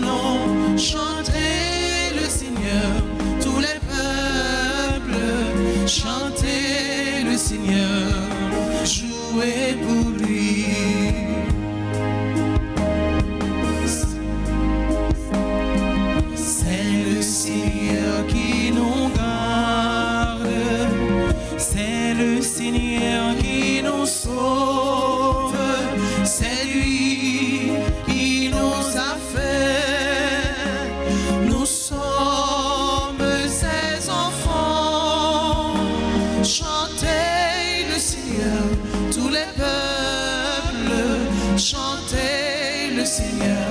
nom, chantez le Seigneur, tous les peuples, chantez le Seigneur, jouez pour lui. C'est le Seigneur qui nous garde, c'est le Seigneur qui nous sauve, c'est lui qui nous a fait, nous sommes ses enfants. Chantez le Seigneur, tous les peuples, chantez le Seigneur,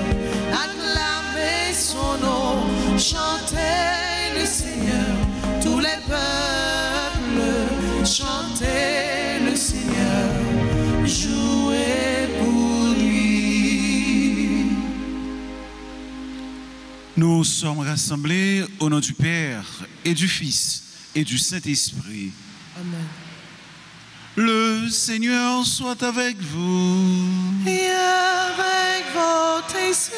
acclamez son nom, chantez le Seigneur, tous les peuples, chantez le Seigneur, jouez pour lui. Nous sommes rassemblés au nom du Père et du Fils et du Saint-Esprit. Amen. Le Seigneur soit avec vous. Et avec votre esprit.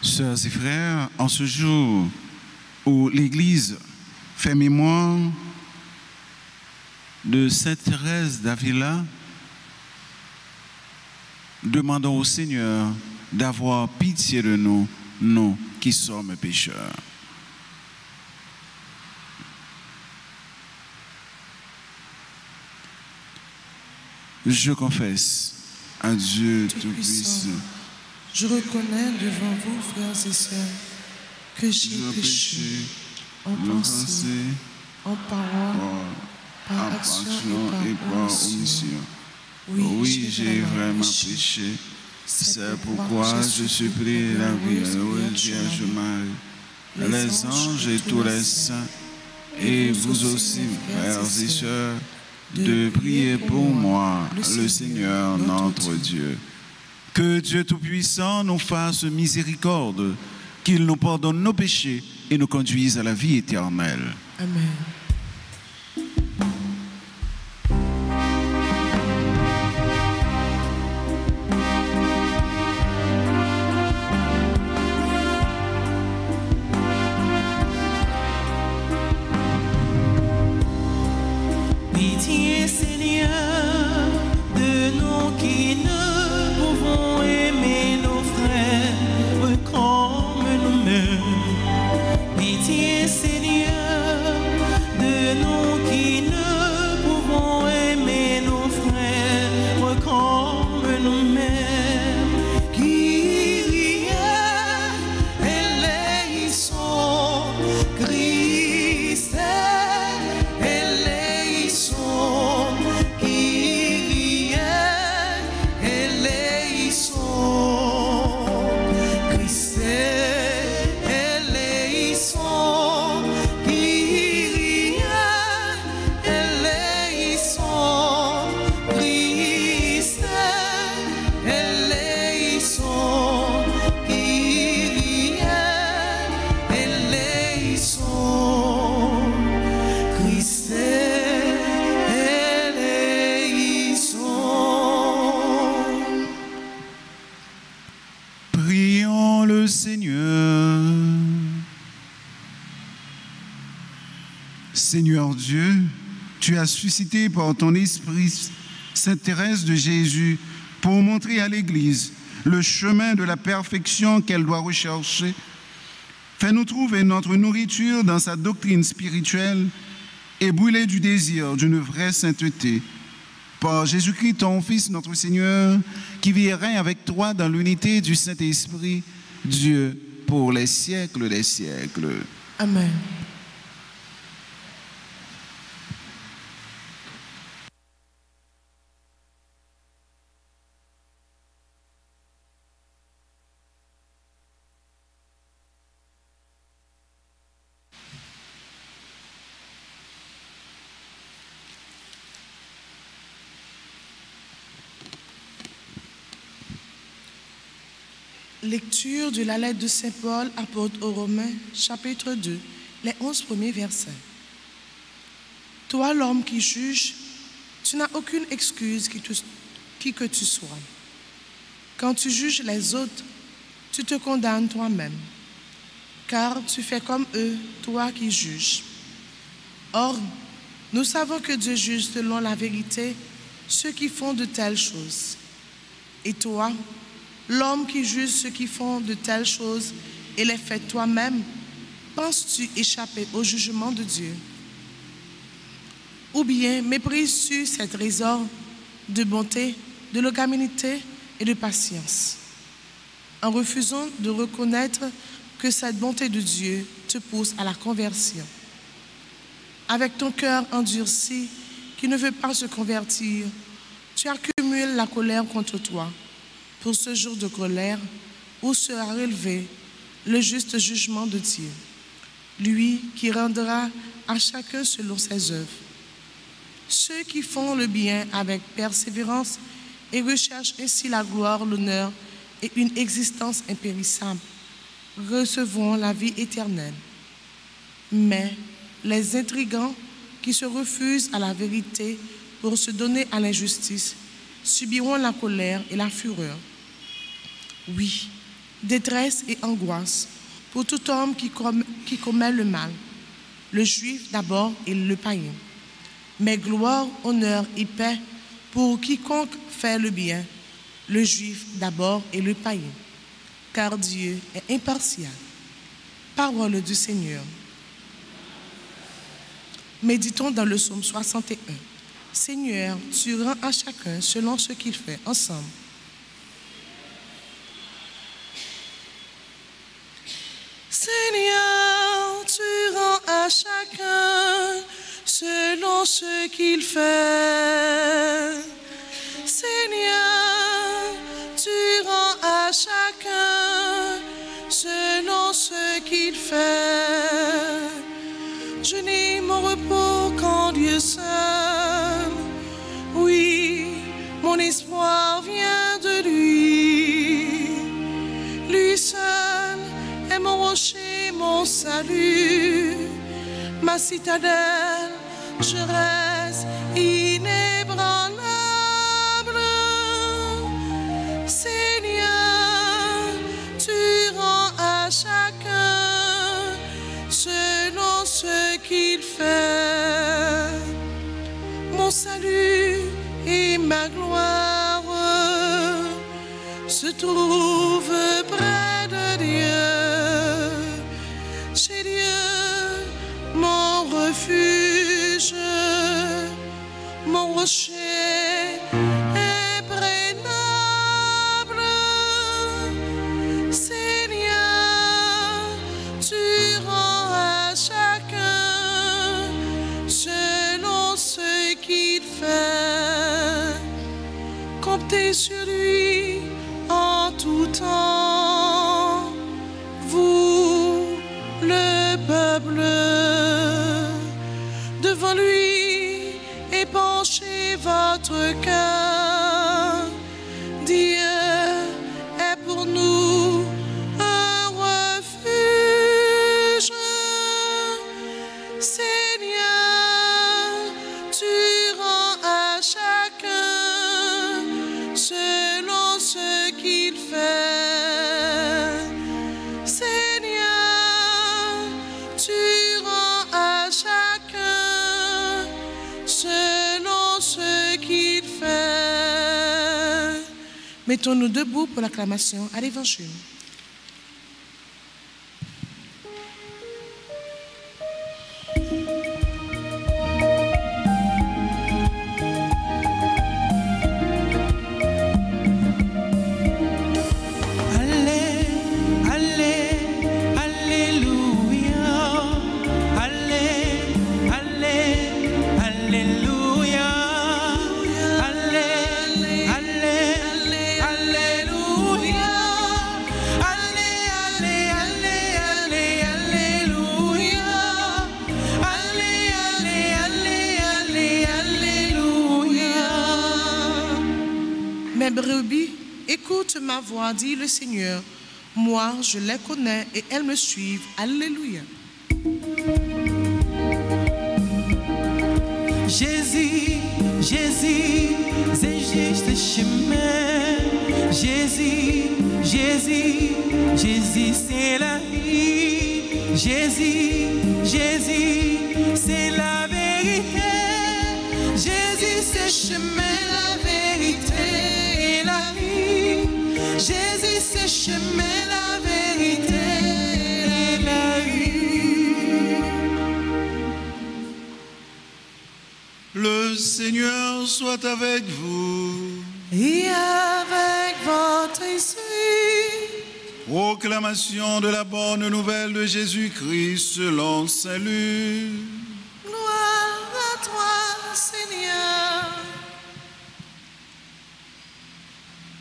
Sœurs et frères, en ce jour où l'Église fait mémoire de Sainte Thérèse d'Avila, demandons au Seigneur d'avoir pitié de nous, nous qui sommes pécheurs. Je confesse à Dieu Tout-Puissant. Je reconnais devant vous, frères et sœurs, que j'ai péché en pensée, en parole, par action et par omission. Oui, j'ai vraiment péché. C'est pourquoi je supplie la Vierge Marie, les anges et tous les saints, et vous aussi, frères et sœurs, de prier pour moi, le Seigneur notre Dieu. Que Dieu Tout-Puissant nous fasse miséricorde, qu'il nous pardonne nos péchés et nous conduise à la vie éternelle. Amen. Pitié, Seigneur, de nous qui ne pouvons aimer nos frères comme nous-mêmes. Pitié, Seigneur, de nous qui ne pouvons aimer nos frères comme nous-mêmes. Kyrie eleison, Christ eleison, Kyrie eleison, Christ eleison, Kyrie eleison, Christ eleison, Kyrie eleison, Christ eleison. Prions le Seigneur. Seigneur Dieu, tu as suscité par ton esprit Sainte Thérèse de Jésus pour montrer à l'Église le chemin de la perfection qu'elle doit rechercher. Fais-nous trouver notre nourriture dans sa doctrine spirituelle et brûler du désir d'une vraie sainteté. Par Jésus-Christ, ton Fils, notre Seigneur, qui vit et règne avec toi dans l'unité du Saint-Esprit, Dieu, pour les siècles des siècles. Amen. Lecture de la lettre de Saint Paul, apôtre aux Romains, chapitre 2, les 11 premiers versets. Toi, l'homme qui juge, tu n'as aucune excuse qui que tu sois. Quand tu juges les autres, tu te condamnes toi-même, car tu fais comme eux, toi qui juges. Or, nous savons que Dieu juge selon la vérité ceux qui font de telles choses. Et toi, l'homme qui juge ceux qui font de telles choses et les fait toi-même, penses-tu échapper au jugement de Dieu? Ou bien méprises-tu ces trésors de bonté, de longanimité et de patience, en refusant de reconnaître que cette bonté de Dieu te pousse à la conversion? Avec ton cœur endurci qui ne veut pas se convertir, tu accumules la colère contre toi pour ce jour de colère où sera relevé le juste jugement de Dieu, lui qui rendra à chacun selon ses œuvres. Ceux qui font le bien avec persévérance et recherchent ainsi la gloire, l'honneur et une existence impérissable recevront la vie éternelle. Mais les intrigants qui se refusent à la vérité pour se donner à l'injustice subiront la colère et la fureur. Oui, détresse et angoisse pour tout homme qui commet le mal, le juif d'abord et le païen. Mais gloire, honneur et paix pour quiconque fait le bien, le juif d'abord et le païen, car Dieu est impartial. Parole du Seigneur. Méditons dans le psaume 61. Seigneur, tu rends à chacun selon ce qu'il fait ensemble. Seigneur, tu rends à chacun selon ce qu'il fait. Seigneur, tu rends à chacun selon ce qu'il fait. Je n'ai mon repos qu'en Dieu seul. Oui, mon espoir vient de lui. Lui seul est mon rocher, mon salut, ma citadelle, je reste inébranlable. Seigneur, tu rends à chacun selon ce qu'il fait. Mon salut et ma gloire se trouvent près de Dieu. Chez Dieu, mon refuge, mon rocher imprégnable. Seigneur, tu rends à chacun selon ce qu'il fait. Comptez sur lui en tout temps, vous, le peuple. Devant lui épanchez votre cœur. Dieu est pour nous un refuge. Seigneur, tu rends à chacun selon ce qu'il fait. Seigneur, tu rends à chacun selon ce qu'il fait. Mettons-nous debout pour l'acclamation à l'Évangile. Mes brebis, écoute ma voix, dit le Seigneur. Moi, je les connais et elles me suivent. Alléluia. Jésus, Jésus, existe chemin. Jésus, Jésus, Jésus c'est la vie. Jésus, Jésus, c'est la vérité. Jésus c'est chemin, la vérité et la vie. Jésus c'est chemin, la vérité et la vie. Le Seigneur soit avec vous. Et avec votre esprit. Proclamation de la bonne nouvelle de Jésus-Christ selon Saint Luc. Gloire à toi, Seigneur.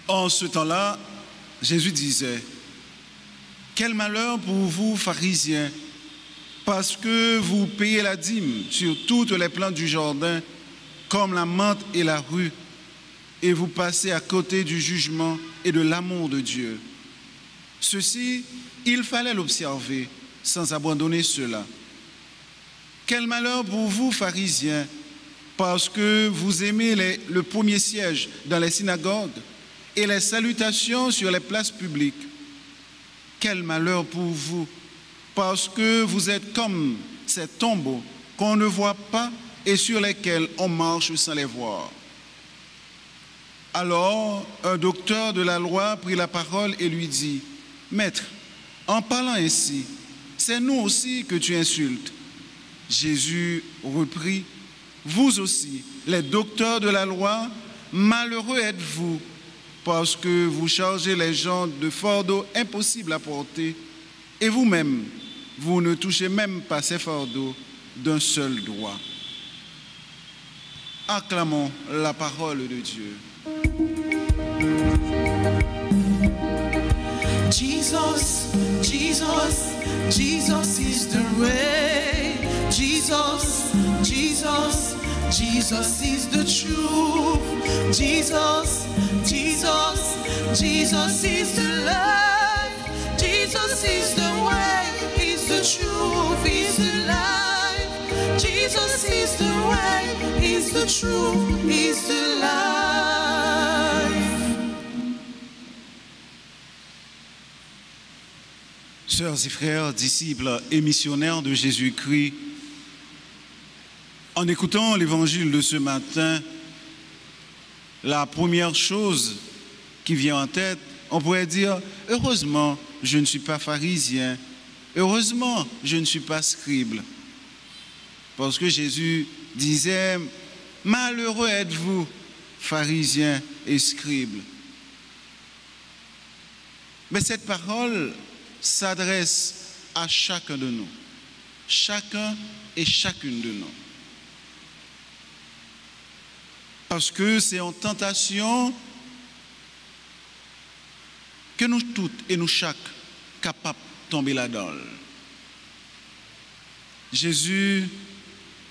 En ce temps-là, Jésus disait, « Quel malheur pour vous, pharisiens, parce que vous payez la dîme sur toutes les plantes du jardin, comme la menthe et la rue, et vous passez à côté du jugement et de l'amour de Dieu. Ceci, il fallait l'observer sans abandonner cela. Quel malheur pour vous, pharisiens, parce que vous aimez le premier siège dans les synagogues et les salutations sur les places publiques. Quel malheur pour vous, parce que vous êtes comme ces tombeaux qu'on ne voit pas et sur lesquels on marche sans les voir. » Alors, un docteur de la loi prit la parole et lui dit, « Maître, en parlant ainsi, c'est nous aussi que tu insultes. » Jésus reprit, « Vous aussi, les docteurs de la loi, malheureux êtes-vous, parce que vous chargez les gens de fardeaux impossibles à porter, et vous-même, vous ne touchez même pas ces fardeaux d'un seul doigt. » Acclamons la parole de Dieu. Jesus, Jesus, Jesus is the way. Jesus, Jesus, Jesus is the truth. Jesus, Jesus, Jesus is the life. Jesus is the way, is the truth, is the life. Jesus is the way, is the truth, is the life. Sœurs et frères, disciples et missionnaires de Jésus-Christ, en écoutant l'évangile de ce matin, la première chose qui vient en tête, on pourrait dire, heureusement, je ne suis pas pharisien, heureusement, je ne suis pas scribe. Parce que Jésus disait, malheureux êtes-vous, pharisiens et scribes. Mais cette parole s'adresse à chacun de nous, chacun et chacune de nous. Parce que c'est en tentation que nous toutes et nous chaque capables de tomber là-dedans. Jésus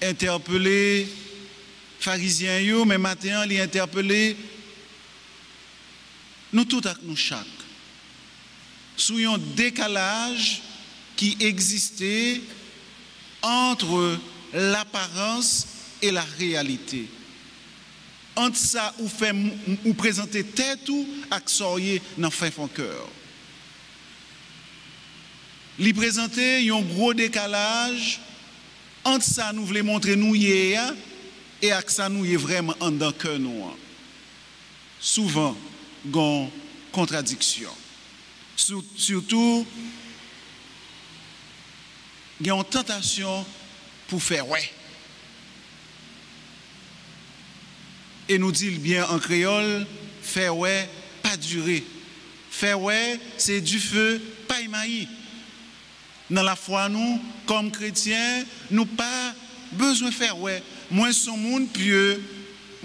interpellé pharisiens, mais maintenant il interpellé nous toutes et nous chaque. Sous un décalage qui existait entre l'apparence et la réalité. Entre ça, ou présenter tête ou accessoire dans fin fond cœur. Lui présenter un gros décalage entre ça nous voulons montrer nous hier et avec ça nous est vraiment en dedans cœur nous. Souvent, gon contradiction. Surtout, il y a une tentation pour faire ouais. Et nous dit bien en créole, faire ouais, pas durer. Faire ouais, c'est du feu, pas émaillé. Dans la foi, nous, comme chrétiens, nous pas besoin de faire ouais. Moi, son monde pieux,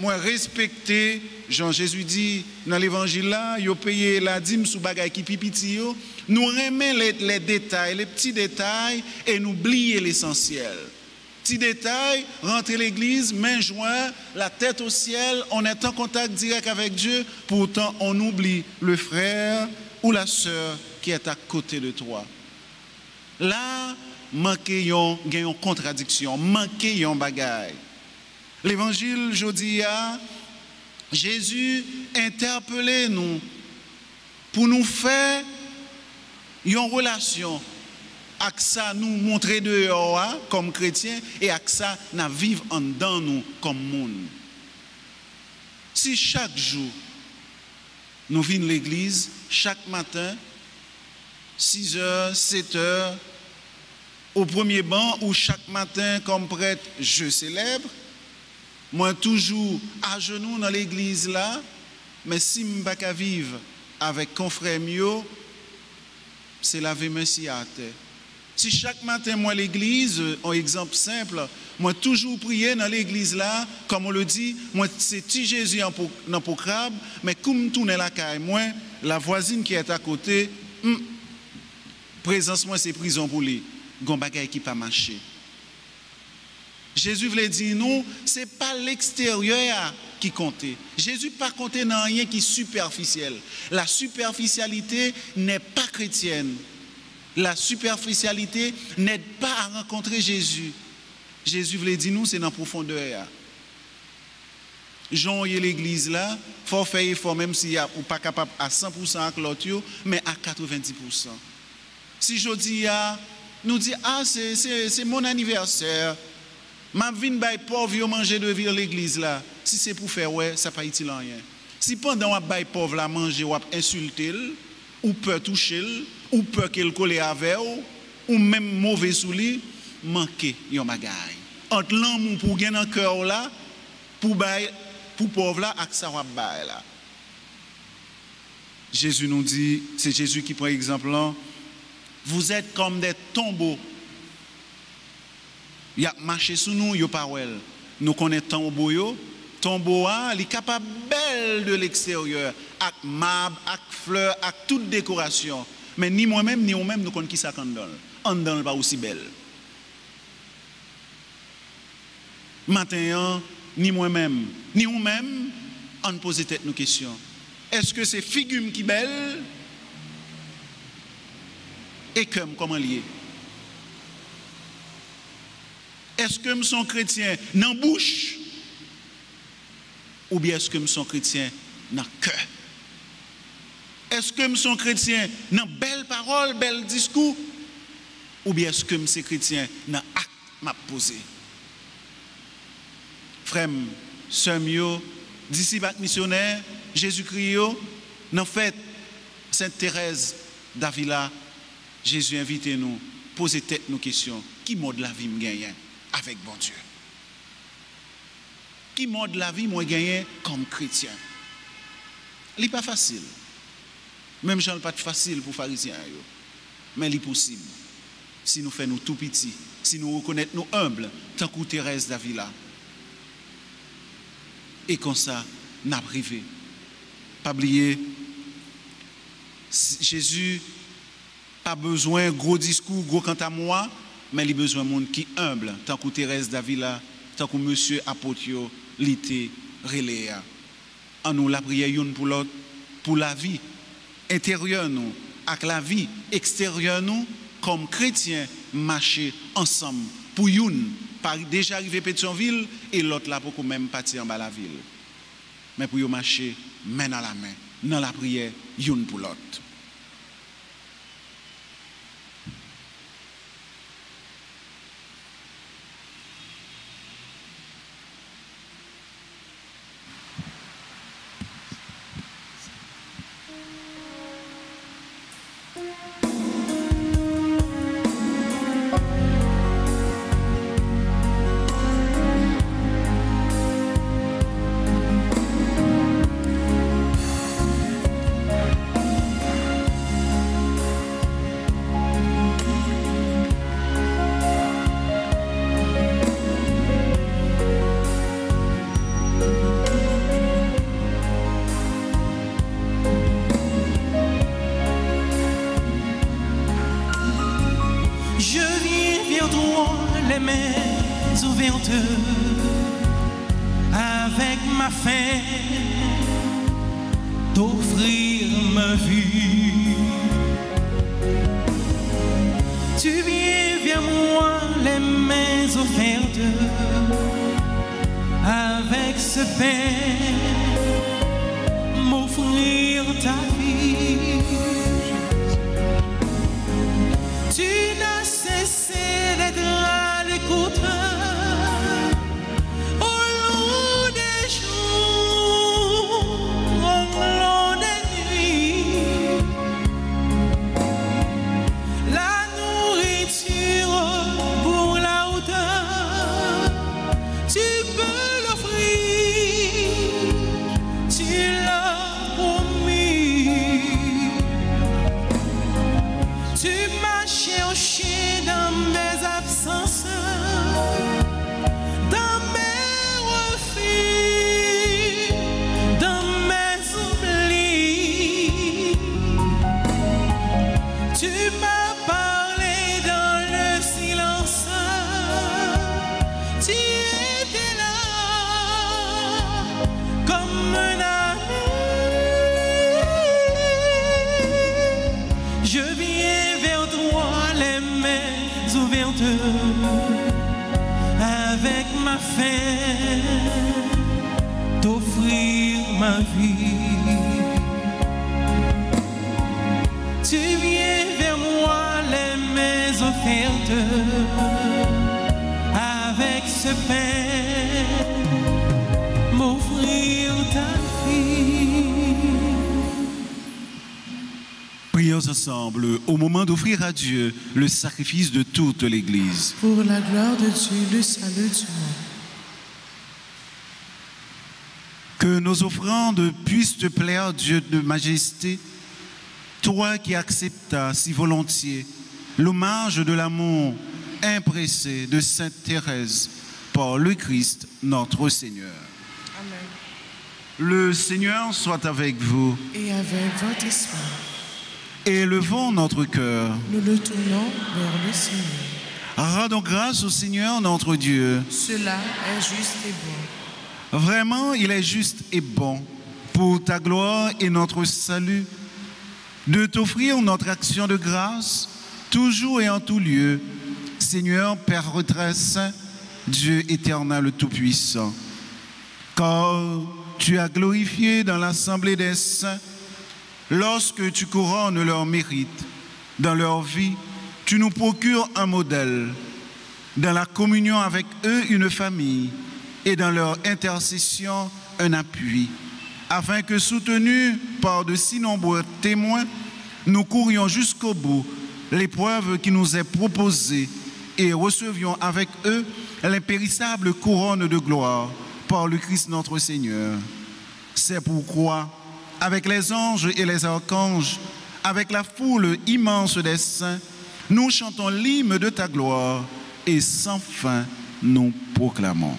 moi respecté. Jean Jésus dit dans l'évangile là, il a payé la dîme sous bagay qui pipiti yo. Nous remet les détails, les petits détails et nous oublier l'essentiel. Petit détail, rentrer l'église, main jointe, la tête au ciel, on est en contact direct avec Dieu, pourtant on oublie le frère ou la sœur qui est à côté de toi. Là, manquez une contradiction, manquez une bagaille. L'évangile, je dis, Jésus interpellait nous pour nous faire une relation avec ça nous montrer dehors comme chrétiens et avec ça nous vivre en dedans nous comme monde. Si chaque jour nous venons à l'église, chaque matin, 6h, 7h, au premier banc ou chaque matin comme prêtre, je célèbre, moi toujours à genoux dans l'église là, mais si je ne peux pas vivre avec confrères mieux, c'est laver merci à terre. Si chaque matin, moi, l'église, un exemple simple, moi, toujours prier dans l'église là, comme on le dit, moi, c'est petit Jésus dans le crabe, mais comme tourne la caille, moi, la voisine qui est à côté, présence, moi, c'est prison pour lui. Gon bagay qui pas marché. Jésus voulait dire nous, c'est pas l'extérieur qui comptait. Jésus pas compté dans rien qui est superficiel. La superficialité n'est pas chrétienne. La superficialité n'aide pas à rencontrer Jésus. Jésus voulait dire nous, c'est dans la profondeur. Jean et l'église là, faut faire effort même si ou pas capable à 100% avec l'autre, mais à 90%. Si je dis nous dit c'est mon anniversaire. Ma vie bay pauvre manger de vivre l'église là. Si c'est pour faire ouais, ça pas utile rien. Si pendant on bay pauvre la manger ou insulter ou peur toucher ou peur qu'elle colle avec ou même mauvais sous lui, manquer yon bagay. Entre l'amour pour gagner un cœur là pour pauvre là ak ça va bay là. Jésus nous dit, c'est Jésus qui prend exemple là. Vous êtes comme des tombeaux. Il y a marché sous nous, il y a pas well. Nous connaissons tombeau yo. Tombeau il est capable belle de l'extérieur, avec marbre, avec fleurs, avec toute décoration. Mais ni moi-même ni vous-même nous connaissons qui ça qu'on donne. On donne pas aussi belle. Maintenant, ni moi-même, ni vous-même, on pose tête nos questions. Est-ce que c'est figure qui belle? Et comment lié? Est-ce que nous sommes chrétiens dans la bouche? Ou bien est-ce que nous sommes chrétiens dans le cœur? Est-ce que nous sommes chrétiens dans belles paroles, belles discours? Ou bien est-ce que nous sommes chrétiens dans l'acte m'a posé? Frères, sœurs, disciples missionnaires, Jésus-Christ, dans fête Sainte Thérèse d'Avila, Jésus invite nous, poser tête nos questions. Qui mode la vie me gagne avec bon Dieu? Qui mode la vie moi gagne comme chrétien? Ce n'est pas facile. Même Jean, pas facile pour les pharisiens. Mais c'est possible. Si nous faisons tout petit, si nous reconnaissons nous humbles, tant que Thérèse d'Avila. Et comme ça, nous avons privé. Pas oublier, Jésus pas besoin de gros discours, gros quant à moi, mais il a besoin de monde qui est humble, tant que Thérèse d'Avila, tant que monsieur Apotio, l'été, reléa. En nous la prière une pour l'autre, pour la vie intérieure nous, avec la vie extérieure nous, comme chrétiens, marcher ensemble, pour une, par déjà arrivé à Pétionville, et l'autre là pour même partir en bas de la ville. Mais pour marcher main dans la main, dans la prière, une pour l'autre. Avec ma faim, t'offrir ma vie. Tu viens vers moi les mains offertes, avec ce pain, m'offrir ta vie. Je viens vers toi les mains ouvertes, avec ma faim, t'offrir ma vie. Tu viens vers moi les mains offertes, avec ce pain, m'offrir ta vie. Prions ensemble au moment d'offrir à Dieu le sacrifice de toute l'Église. Pour la gloire de Dieu, le salut du monde. Que nos offrandes puissent te plaire, Dieu de majesté, toi qui acceptas si volontiers l'hommage de l'amour impressé de Sainte Thérèse par le Christ notre Seigneur. Amen. Le Seigneur soit avec vous. Et avec votre esprit. Élevons notre cœur. Nous le tournons vers le Seigneur. Rendons grâce au Seigneur notre Dieu. Cela est juste et bon. Vraiment, il est juste et bon pour ta gloire et notre salut de t'offrir notre action de grâce toujours et en tout lieu, Seigneur, Père très saint, Dieu éternel tout-puissant. Car tu as glorifié dans l'assemblée des saints, lorsque tu couronnes leur mérite, dans leur vie, tu nous procures un modèle, dans la communion avec eux une famille, et dans leur intercession un appui, afin que, soutenus par de si nombreux témoins, nous courions jusqu'au bout l'épreuve qui nous est proposée et recevions avec eux l'impérissable couronne de gloire par le Christ notre Seigneur. C'est pourquoi, avec les anges et les archanges, avec la foule immense des saints, nous chantons l'hymne de ta gloire et sans fin nous proclamons.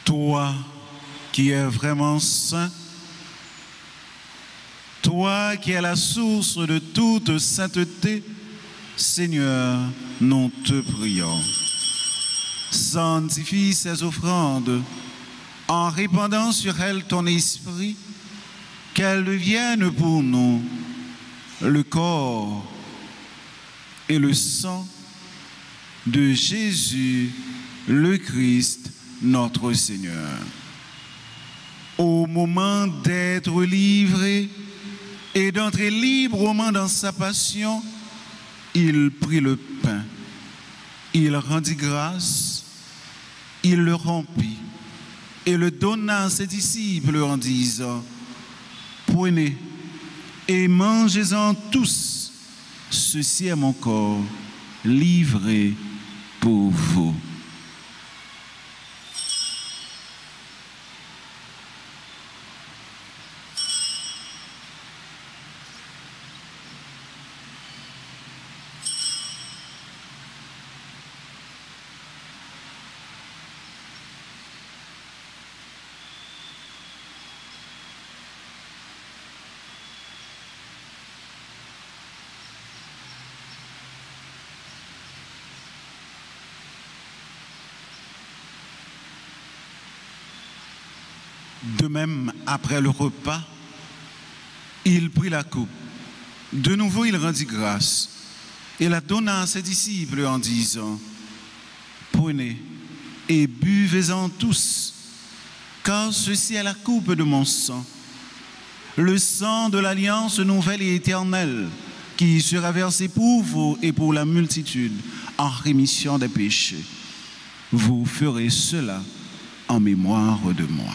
Toi qui es vraiment saint, toi qui es la source de toute sainteté, Seigneur, nous te prions. Sanctifie ces offrandes en répandant sur elles ton esprit, qu'elles deviennent pour nous le corps et le sang de Jésus, le Christ, notre Seigneur. Au moment d'être livré et d'entrer librement dans sa passion, il prit le pain, il rendit grâce, il le rompit et le donna à ses disciples en disant: prenez et mangez-en tous, ceci est mon corps livré pour vous. De même, après le repas, il prit la coupe. De nouveau, il rendit grâce et la donna à ses disciples en disant, « Prenez et buvez-en tous, car ceci est la coupe de mon sang, le sang de l'alliance nouvelle et éternelle, qui sera versé pour vous et pour la multitude en rémission des péchés. Vous ferez cela en mémoire de moi. »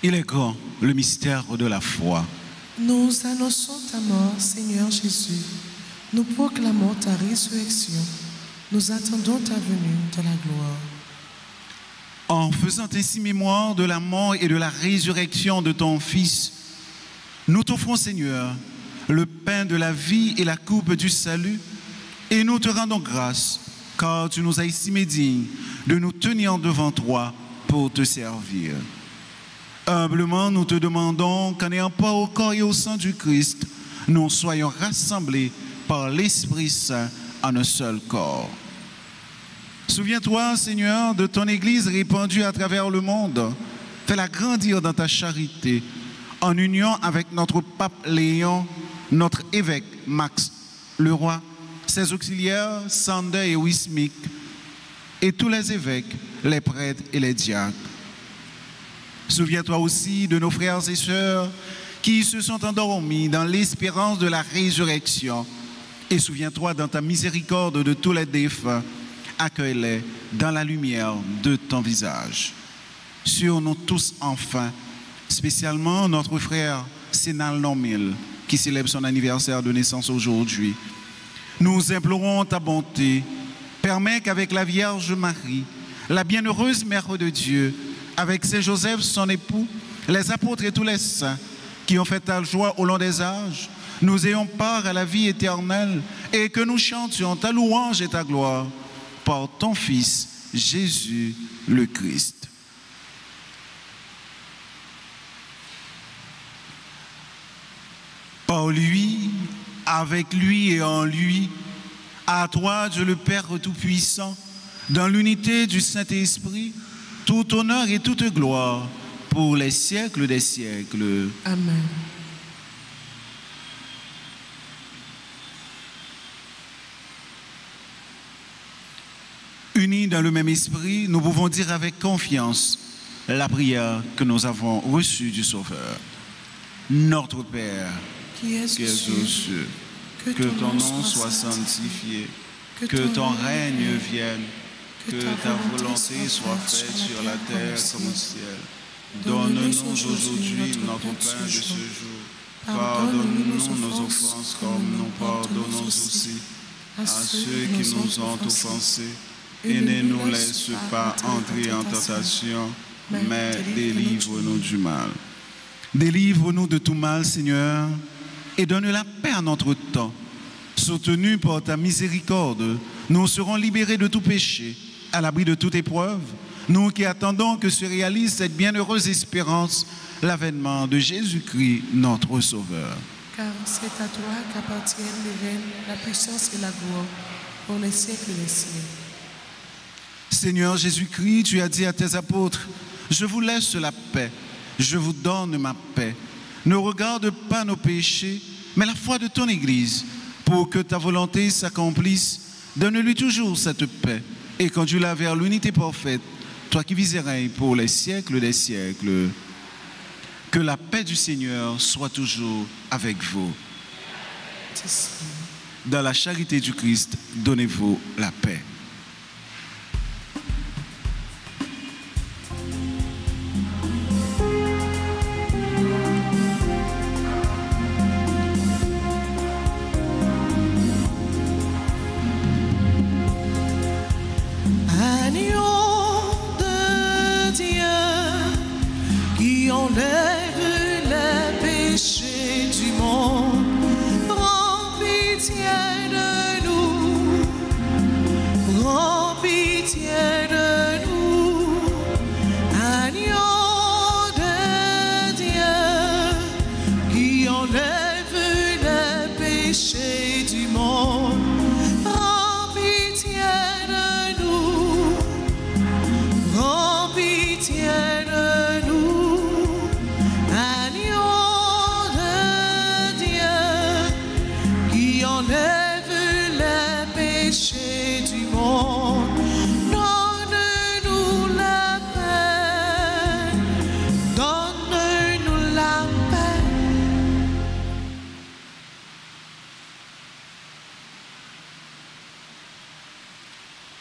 Il est grand, le mystère de la foi. Nous annonçons ta mort, Seigneur Jésus. Nous proclamons ta résurrection. Nous attendons ta venue de la gloire. En faisant ainsi mémoire de la mort et de la résurrection de ton Fils, nous t'offrons, Seigneur, le pain de la vie et la coupe du salut, et nous te rendons grâce, car tu nous as estimés dignes de nous tenir devant toi pour te servir. Humblement, nous te demandons qu'en ayant part au corps et au sang du Christ, nous soyons rassemblés par l'Esprit Saint en un seul corps. Souviens-toi, Seigneur, de ton Église répandue à travers le monde. Fais-la grandir dans ta charité, en union avec notre pape Léon, notre évêque Max Leroy, ses auxiliaires Sander et Wismik, et tous les évêques, les prêtres et les diacres. Souviens-toi aussi de nos frères et sœurs qui se sont endormis dans l'espérance de la résurrection. Et souviens-toi dans ta miséricorde de tous les défunts, accueille-les dans la lumière de ton visage. Sur nous tous enfin, spécialement notre frère Sénal Normil, qui célèbre son anniversaire de naissance aujourd'hui. Nous implorons ta bonté. Permets qu'avec la Vierge Marie, la bienheureuse Mère de Dieu, avec Saint Joseph, son époux, les apôtres et tous les saints qui ont fait ta joie au long des âges, nous ayons part à la vie éternelle et que nous chantions ta louange et ta gloire par ton Fils, Jésus le Christ. Par lui, avec lui et en lui, à toi, Dieu le Père Tout-Puissant, dans l'unité du Saint-Esprit, tout honneur et toute gloire pour les siècles des siècles. Amen. Unis dans le même esprit, nous pouvons dire avec confiance la prière que nous avons reçue du Sauveur. Notre Père, qui es aux cieux, que ton nom soit sanctifié, que ton règne vienne, que ta volonté soit faite sur la terre comme au ciel. Donne-nous aujourd'hui notre pain de ce jour. Pardonne-nous nos offenses comme nous pardonnons aussi à ceux qui nous ont offensés. Et ne nous laisse pas entrer en tentation, mais délivre-nous du mal. Délivre-nous de tout mal, Seigneur, et donne la paix à notre temps. Soutenus par ta miséricorde, nous serons libérés de tout péché, à l'abri de toute épreuve, nous qui attendons que se réalise cette bienheureuse espérance, l'avènement de Jésus-Christ, notre Sauveur. Car c'est à toi qu'appartiennent les règnes, la puissance et la gloire, pour les siècles des siècles. Seigneur Jésus-Christ, tu as dit à tes apôtres, « Je vous laisse la paix, je vous donne ma paix. Ne regarde pas nos péchés, mais la foi de ton Église, pour que ta volonté s'accomplisse. Donne-lui toujours cette paix et conduis-la vers l'unité parfaite, toi qui vis et règnes pour les siècles des siècles. Que la paix du Seigneur soit toujours avec vous. Dans la charité du Christ, donnez-vous la paix. Agneau de Dieu qui enlève pitié de nous, prends pitié de nous, agneau de Dieu qui enlève les péchés du monde. Prends pitié de nous, prends pitié de nous, agneau de Dieu qui enlève les péchés du monde. Donne-nous la paix, donne-nous la paix.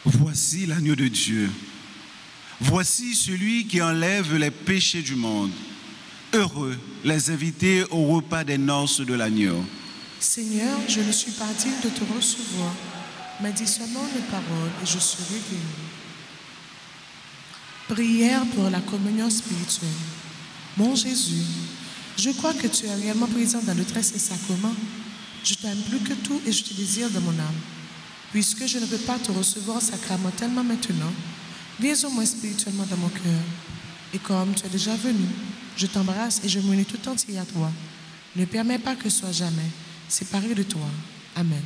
Voici l'agneau de Dieu. Voici celui qui enlève les péchés du monde. Heureux les invités au repas des noces de l'agneau. Seigneur, je ne suis pas digne de te recevoir, mais dis seulement une parole et je serai guéri. Prière pour la communion spirituelle. Mon Jésus, je crois que tu es réellement présent dans le très saint sacrement. Je t'aime plus que tout et je te désire de mon âme. Puisque je ne peux pas te recevoir sacramentellement maintenant, viens au moins spirituellement dans mon cœur. Et comme tu es déjà venu, je t'embrasse et je m'unis tout entier à toi. Ne permets pas que je sois jamais séparé de toi. Amen.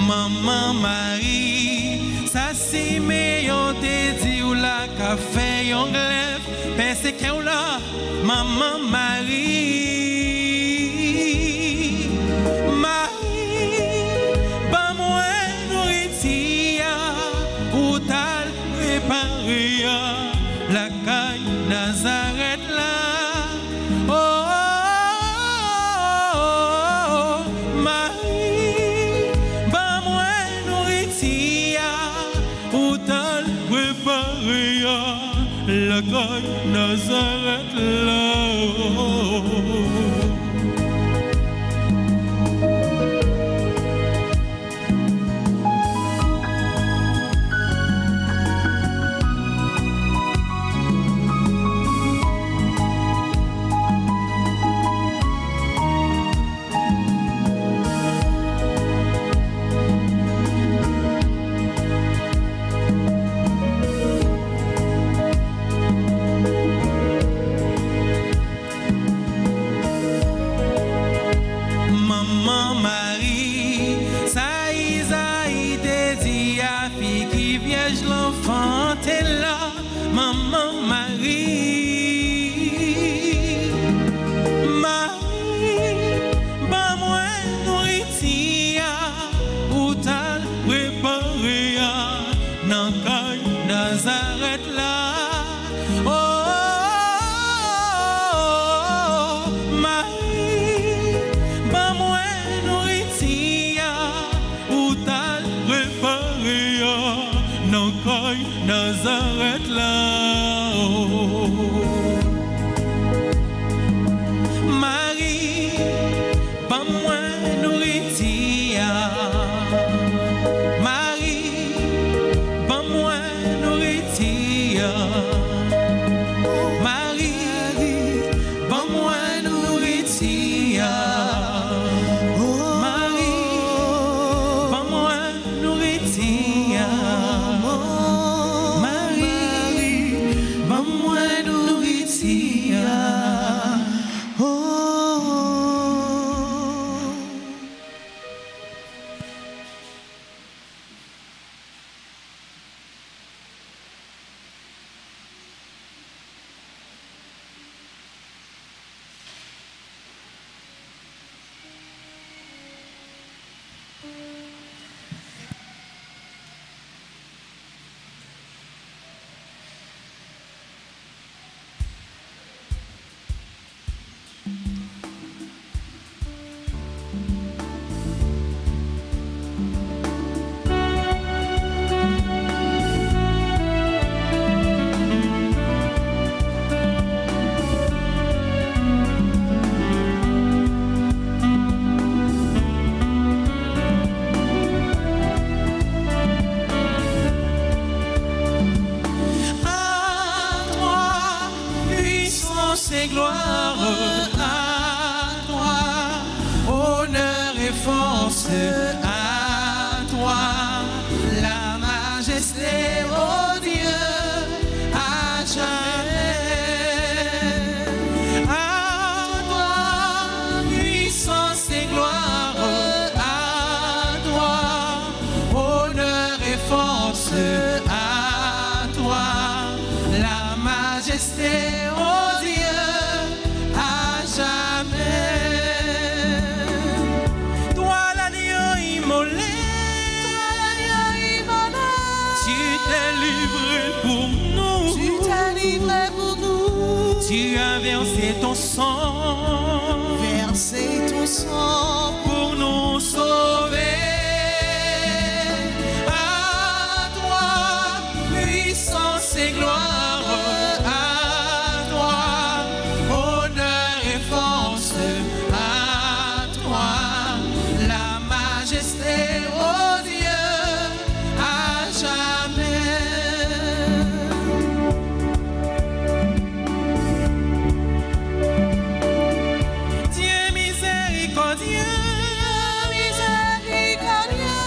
Maman Marie, ça c'est meilleur te dit ou la café yon glaive, pense que ou la Maman Marie, Marie, ba moi nourritia ou tal préparé la caille Nazareth là. La caille Nazareth là. Nazareth là. Marie, pas moi nourritia. Marie, pas moi nourritia. Marie, pas moi nourritia. Marie, pas moi nourritia. Marie, et gloire à toi. Honneur et force à toi. La majesté, oh Dieu, à jamais. À toi, puissance et gloire à toi. Honneur et force à toi. La majesté, oh Dieu, à jamais. Toi l'agneau immolé, tu t'es livré pour nous. Tu t'es livré pour nous. Tu as versé ton sang, Versé ton sang pour nous sauver. À toi, puissance et gloire à toi. Honneur et force à toi. La majesté, oh Dieu, à jamais. Dieu miséricordieux,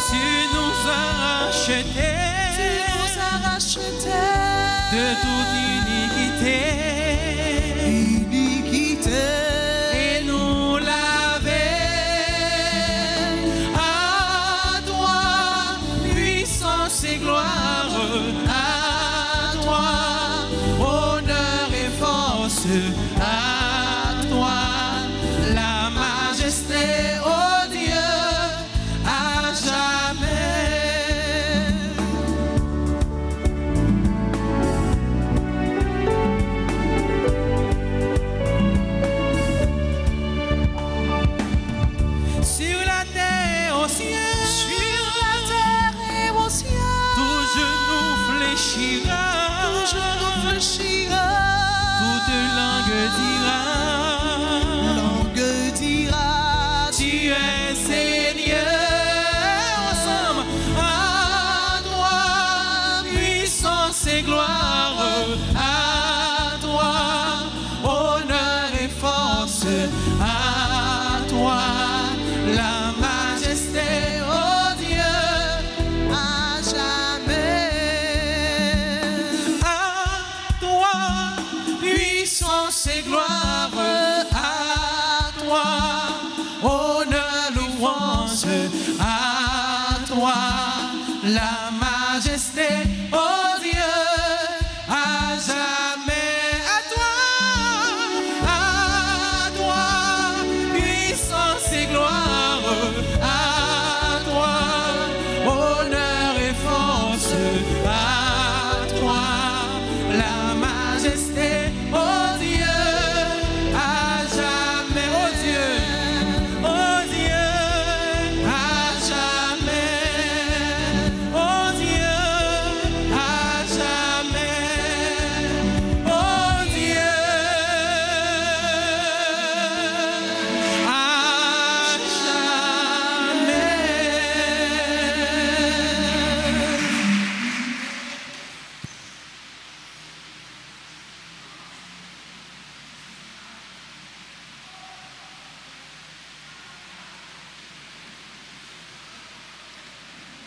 tu nous as rachetés de toute iniquité et nous laver. À toi, puissance et gloire à toi. Honneur et force à toi. La majesté, oh Dieu, à jamais. Sur la terre et au ciel, tout genou fléchira, toute langue dira, tu es Seigneur. Ensemble, à toi, puissance et gloire à toi, honneur et force à toi. La majesté, oh Dieu, à jamais. À toi, puissance et gloire à toi. Honneur, louange à toi. La majesté, oh Dieu, à jamais. À toi, puissance et gloire à toi. Honneur et force à toi. La majesté, oh Dieu, à jamais. Oh Dieu, à jamais. Oh Dieu, à jamais. Oh Dieu, à jamais.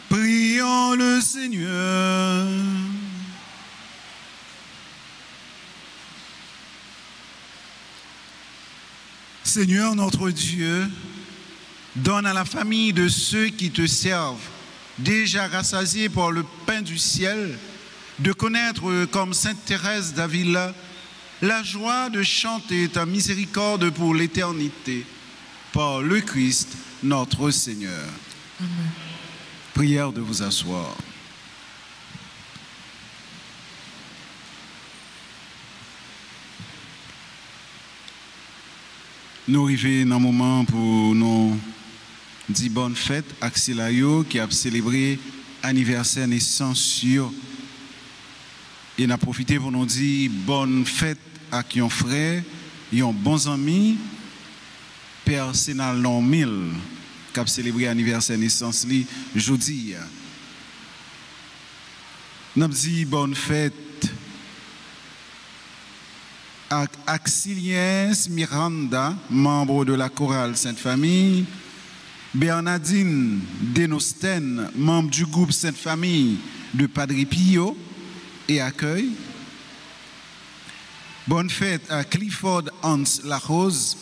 Prions le Seigneur. Seigneur notre Dieu, donne à la famille de ceux qui te servent, déjà rassasiés par le pain du ciel, de connaître comme Sainte Thérèse d'Avila la joie de chanter ta miséricorde pour l'éternité, par le Christ notre Seigneur. Amen. Prière de vous asseoir. Nous arrivons dans un moment pour nous dire bonne fête à Xilayo qui a célébré l'anniversaire naissance. Et nous avons profité pour nous dire bonne fête à un frère, un bon ami, Père Sénal Long 1000, qui a célébré l'anniversaire naissance jeudi. Nous avons dit bonne fête Axilien Miranda, membre de la chorale Sainte-Famille, Bernardine Denosten, membre du groupe Sainte-Famille de Padre Pio et accueil. Bonne fête à Clifford Hans Larose,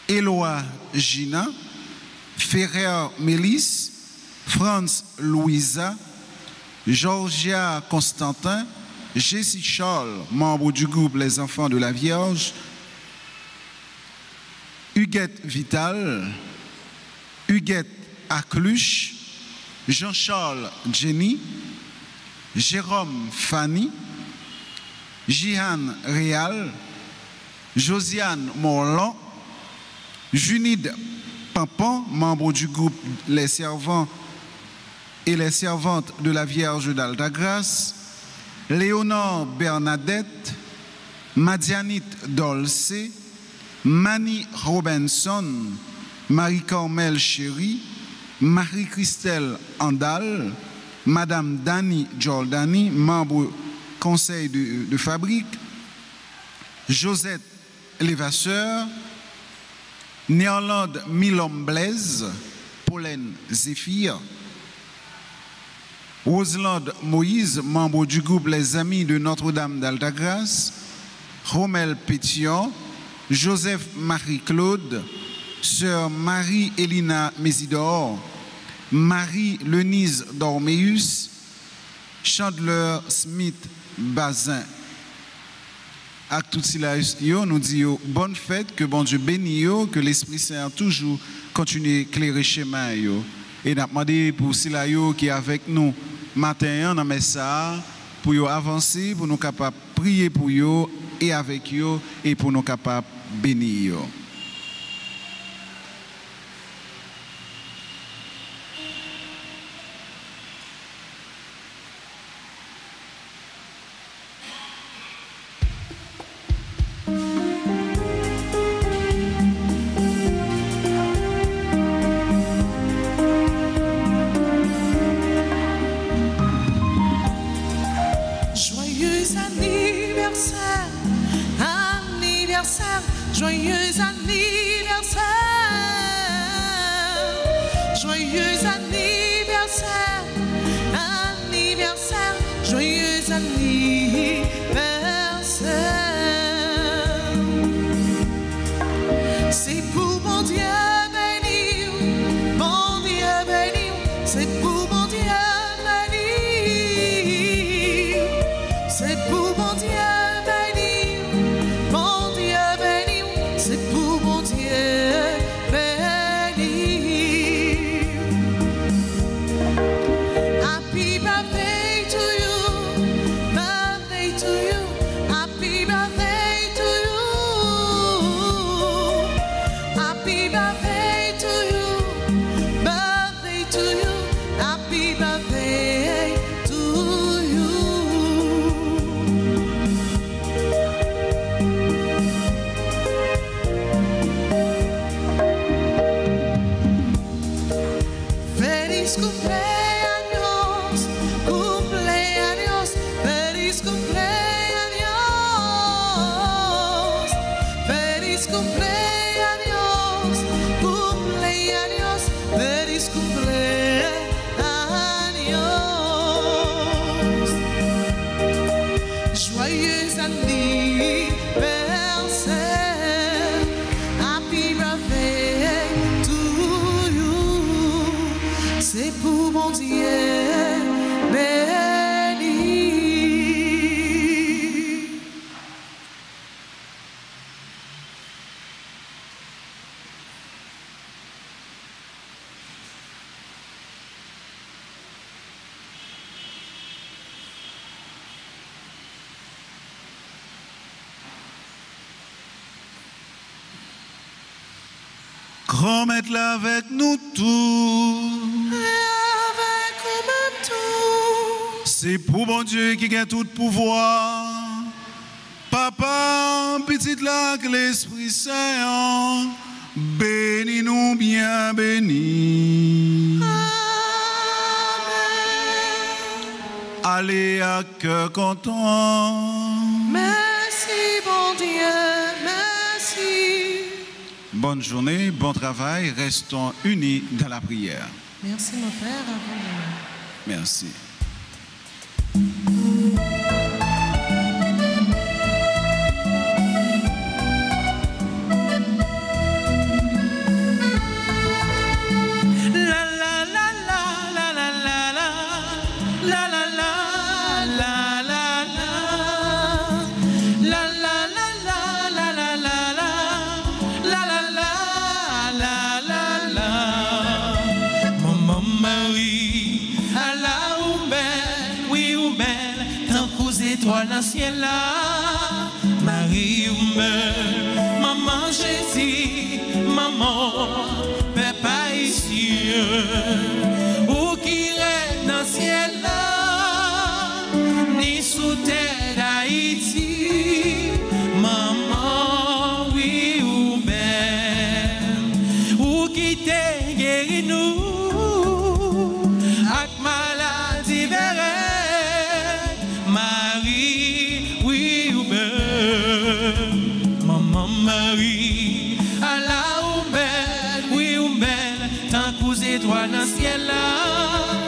Éloi Gina, Ferrer Mélis, Franz Louisa, Georgia Constantin, Jessie Charles, membre du groupe Les Enfants de la Vierge, Huguette Vital, Huguette Acluche, Jean-Charles Jenny, Jérôme Fanny, Jihan Réal, Josiane Morlan, Junide Pampan, membre du groupe Les Servants et les Servantes de la Vierge d'Altagrace, Léonore Bernadette, Madianite Dolce, Mani Robinson, Marie-Carmel Chéry, Marie-Christelle Andal, Madame Dani Giordani, membre conseil de fabrique, Josette Lévasseur, Néerlande Milom Blaise, Pauline Zéphir, Roselaide Moïse, membre du groupe Les Amis de Notre-Dame d'Altagrace, Romel Pétion, Joseph Marie-Claude, Sœur Marie-Élina Mésidor, Marie-Lenise Dorméus, Chandler Smith Bazin. À tout cela, nous disons bonne fête, que bon Dieu bénisse, que l'Esprit Saint toujours continue à éclairer le chemin. Et nous demandons pour cela qui est avec nous matin dans ça pour avancer, pour nous capables de prier pour eux et avec eux et pour nous capables de bénir. Joyeux anniversaire, joyeux anniversaire, anniversaire, joyeux anniversaire. C'est pour mon Dieu béni, c'est pour mon Dieu béni, c'est pour mon Dieu. Remettre avec nous tous. Et avec nous-mêmes tous. C'est pour mon Dieu qui a tout pouvoir. Papa, petite là, que l'Esprit Saint, bénis-nous bien bénis. Amen. Allez à cœur content. Merci, bon Dieu, merci. Bonne journée, bon travail, restons unis dans la prière. Merci, mon Père, à vous. Merci. Étoile dans le ciel là, Marie ou mère, maman Jésus, maman, papa ici, ou qui reste dans le ciel là, ni sous terre d'Haïti, maman, oui ou mère, ou qui te guérit nous, avec maladie verre. Maman Marie, à la ou belle, oui ou belle, tant qu'aux étoiles dans le ciel là.